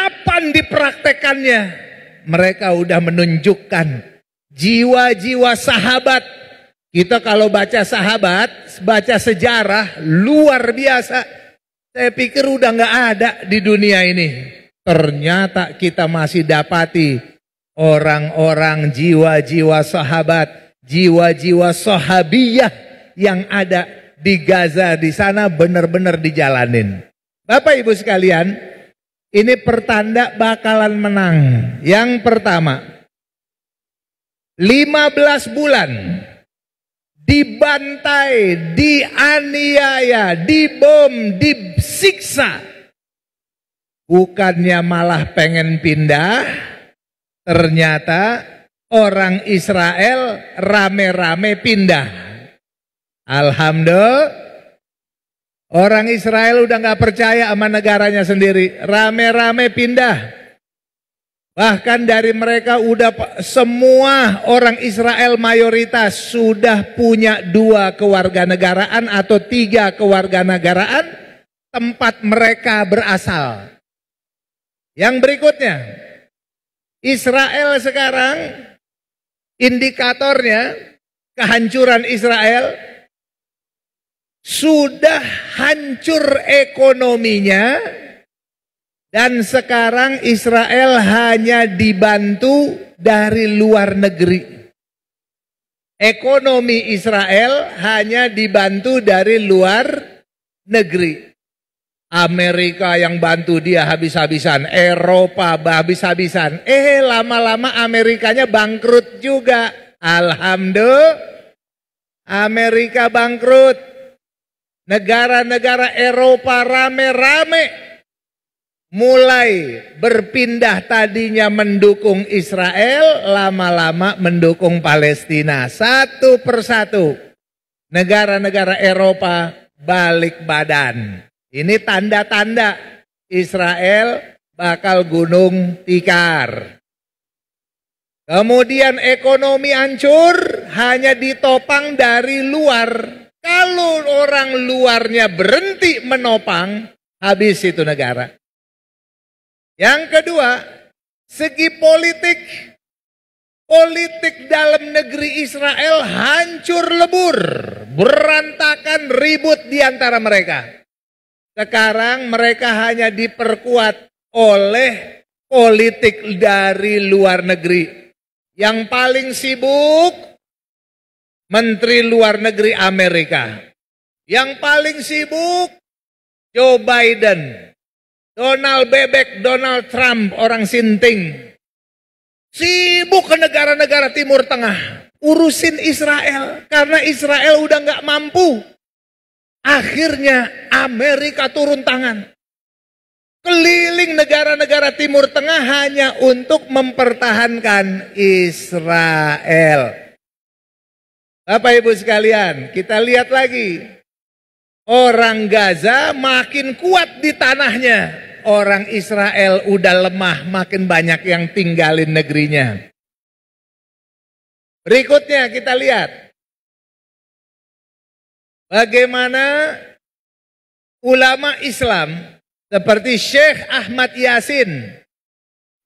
kapan dipraktekannya? Mereka udah menunjukkan jiwa-jiwa sahabat. Kita kalau baca sahabat, baca sejarah luar biasa. Saya pikir udah nggak ada di dunia ini. Ternyata kita masih dapati orang-orang jiwa-jiwa sahabat, jiwa-jiwa sahabiyah yang ada di Gaza di sana benar-benar dijalanin. Bapak Ibu sekalian, ini pertanda bakalan menang. Yang pertama, 15 bulan dibantai, dianiaya, dibom, disiksa. Bukannya malah pengen pindah, ternyata orang Israel rame-rame pindah. Alhamdulillah, orang Israel udah gak percaya sama negaranya sendiri, rame-rame pindah. Bahkan dari mereka semua orang Israel mayoritas sudah punya 2 kewarganegaraan atau 3 kewarganegaraan tempat mereka berasal. Yang berikutnya, Israel sekarang indikatornya kehancuran Israel sudah hancur ekonominya. Dan sekarang Israel hanya dibantu dari luar negeri. Ekonomi Israel hanya dibantu dari luar negeri. Amerika yang bantu dia habis-habisan, Eropa habis-habisan. Lama-lama Amerikanya bangkrut juga. Alhamdulillah, Amerika bangkrut. Negara-negara Eropa rame-rame mulai berpindah, tadinya mendukung Israel, lama-lama mendukung Palestina. Satu persatu negara-negara Eropa balik badan. Ini tanda-tanda Israel bakal gulung tikar. Kemudian ekonomi hancur, hanya ditopang dari luar. Kalau orang luarnya berhenti menopang, habis itu negara. Yang kedua, segi politik. Politik dalam negeri Israel hancur lebur. Berantakan, ribut di antara mereka. Sekarang mereka hanya diperkuat oleh politik dari luar negeri. Yang paling sibuk, Menteri Luar Negeri Amerika. Yang paling sibuk, Joe Biden. Donald Bebek, Donald Trump, orang sinting. Sibuk ke negara-negara Timur Tengah. Urusin Israel. Karena Israel udah gak mampu. Akhirnya Amerika turun tangan. Keliling negara-negara Timur Tengah hanya untuk mempertahankan Israel. Bapak Ibu sekalian, kita lihat lagi. Orang Gaza makin kuat di tanahnya. Orang Israel udah lemah, makin banyak yang tinggalin negerinya. Berikutnya kita lihat. Bagaimana ulama Islam seperti Syekh Ahmad Yasin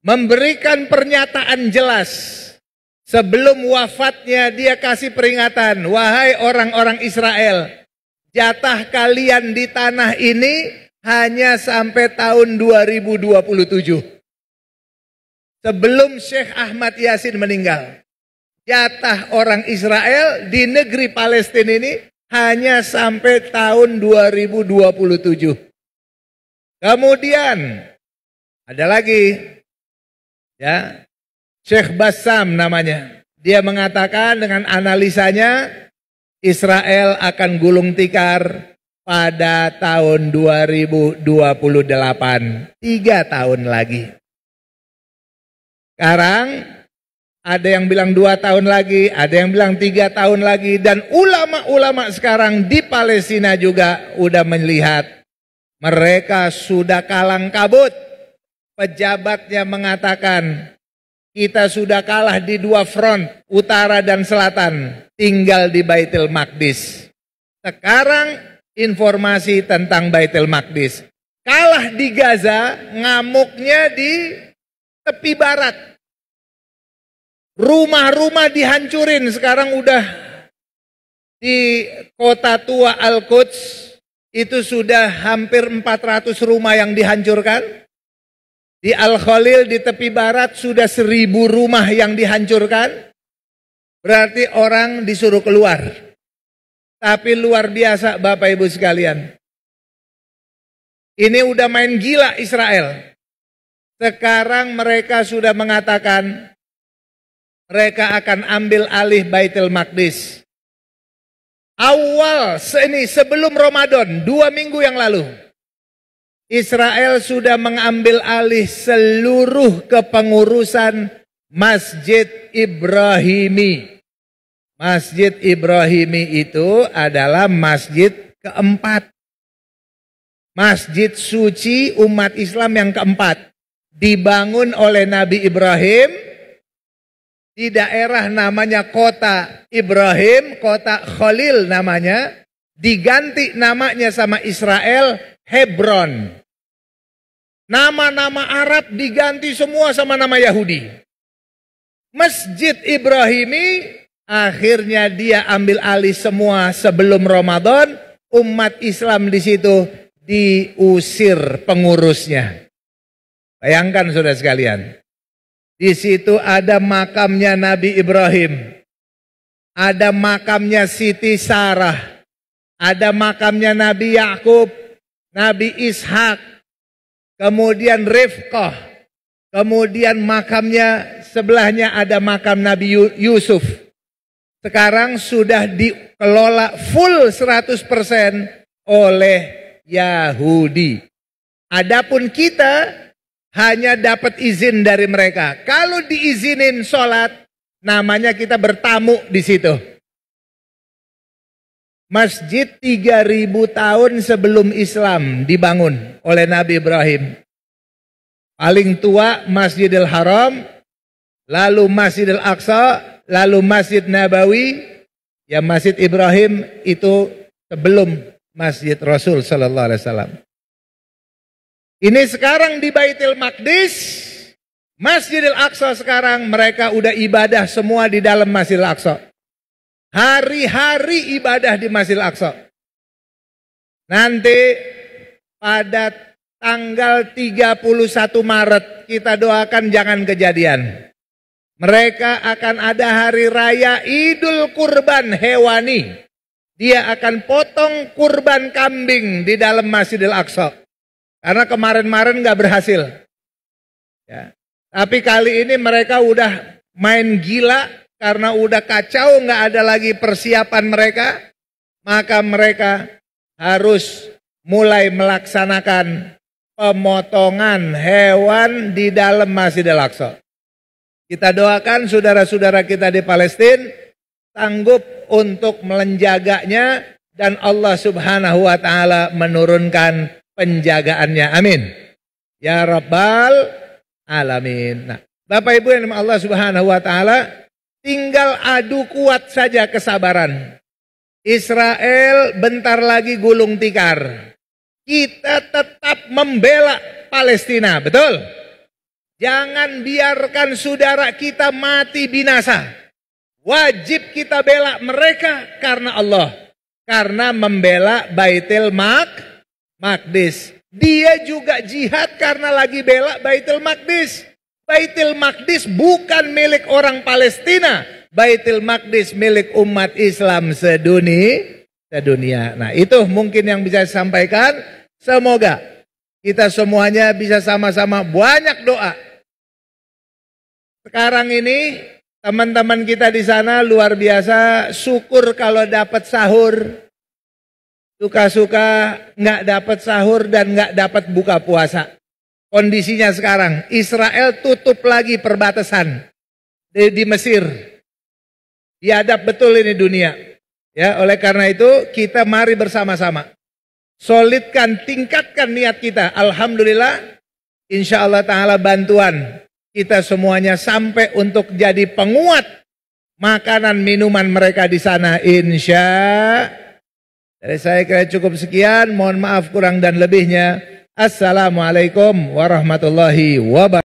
memberikan pernyataan jelas. Sebelum wafatnya dia kasih peringatan. Wahai orang-orang Israel, jatah kalian di tanah ini hanya sampai tahun 2027. Sebelum Syekh Ahmad Yasin meninggal. Jatah orang Israel di negeri Palestina ini hanya sampai tahun 2027. Kemudian ada lagi, ya, Syekh Bassam namanya. Dia mengatakan dengan analisanya, Israel akan gulung tikar pada tahun 2028. 3 tahun lagi. Sekarang ada yang bilang 2 tahun lagi, ada yang bilang 3 tahun lagi. Dan ulama-ulama sekarang di Palestina juga udah melihat mereka sudah kalang kabut. Pejabatnya mengatakan, kita sudah kalah di 2 front, utara dan selatan. Tinggal di Baitul Maqdis. Sekarang informasi tentang Baitul Maqdis. kalah di Gaza, ngamuknya di tepi barat. Rumah-rumah dihancurin, sekarang udah di kota tua Al-Quds itu sudah hampir 400 rumah yang dihancurkan. Di Al-Khalil di tepi barat sudah 1000 rumah yang dihancurkan. Berarti orang disuruh keluar. Tapi luar biasa Bapak Ibu sekalian. Ini udah main gila Israel. Sekarang mereka sudah mengatakan mereka akan ambil alih Baitul Maqdis. Awal sebelum Ramadan 2 minggu yang lalu, Israel sudah mengambil alih seluruh kepengurusan Masjid Ibrahimi. Masjid Ibrahimi itu adalah masjid keempat. Masjid suci umat Islam yang keempat. Dibangun oleh Nabi Ibrahim di daerah namanya kota Ibrahim, kota Khalil namanya. Diganti namanya sama Israel, Hebron. Nama-nama Arab diganti semua sama nama Yahudi. Masjid Ibrahimi akhirnya dia ambil alih semua sebelum Ramadan. Umat Islam di situ diusir pengurusnya. Bayangkan saudara sekalian. Di situ ada makamnya Nabi Ibrahim. Ada makamnya Siti Sarah. Ada makamnya Nabi Yakub, Nabi Ishak, kemudian Rifqah. Kemudian makamnya sebelahnya ada makam Nabi Yusuf. Sekarang sudah dikelola full 100% oleh Yahudi. Adapun kita hanya dapat izin dari mereka. Kalau diizinin sholat, namanya kita bertamu di situ. Masjid 3000 tahun sebelum Islam dibangun oleh Nabi Ibrahim. Paling tua Masjidil Haram, lalu Masjidil Aqsa, lalu Masjid Nabawi. Ya Masjid Ibrahim itu sebelum Masjid Rasul sallallahu alaihi wasallam. Ini sekarang di Baitul Maqdis, Masjidil Aqsa sekarang mereka udah ibadah semua di dalam Masjidil Aqsa. Hari-hari ibadah di Masjidil Aqsa. Nanti pada tanggal 31 Maret kita doakan jangan kejadian. Mereka akan ada hari raya Idul Kurban hewani. Dia akan potong kurban kambing di dalam Masjidil Aqsa. Karena kemarin-kemarin gak berhasil. Ya. Tapi kali ini mereka udah main gila. Karena udah kacau gak ada lagi persiapan mereka. Maka mereka harus mulai melaksanakan pemotongan hewan di dalam Masjidil Aqsa. Kita doakan saudara-saudara kita di Palestina sanggup untuk menjaganya dan Allah Subhanahu wa taala menurunkan penjagaannya. Amin. Ya Rabbal Alamin. Nah, Bapak Ibu yang Allah Subhanahu wa taala, tinggal adu kuat saja kesabaran. Israel bentar lagi gulung tikar. Kita tetap membela Palestina, betul? Jangan biarkan saudara kita mati binasa. Wajib kita bela mereka karena Allah. Karena membela Baitul Maqdis. Dia juga jihad karena lagi bela Baitul Maqdis. Baitul Maqdis bukan milik orang Palestina. Baitul Maqdis milik umat Islam sedunia. Nah, itu mungkin yang bisa saya sampaikan. Semoga kita semuanya bisa sama-sama banyak doa. Sekarang ini teman-teman kita di sana luar biasa, syukur kalau dapat sahur. Suka-suka nggak dapat sahur dan nggak dapat buka puasa. Kondisinya sekarang Israel tutup lagi perbatasan di Mesir. Biadab betul ini dunia. Ya, oleh karena itu kita mari bersama-sama solidkan, tingkatkan niat kita. Alhamdulillah, insya Allah Ta'ala bantuan kita semuanya sampai untuk jadi penguat makanan minuman mereka di sana. Insya. Dari saya kira cukup sekian. Mohon maaf kurang dan lebihnya. Assalamualaikum warahmatullahi wabarakatuh.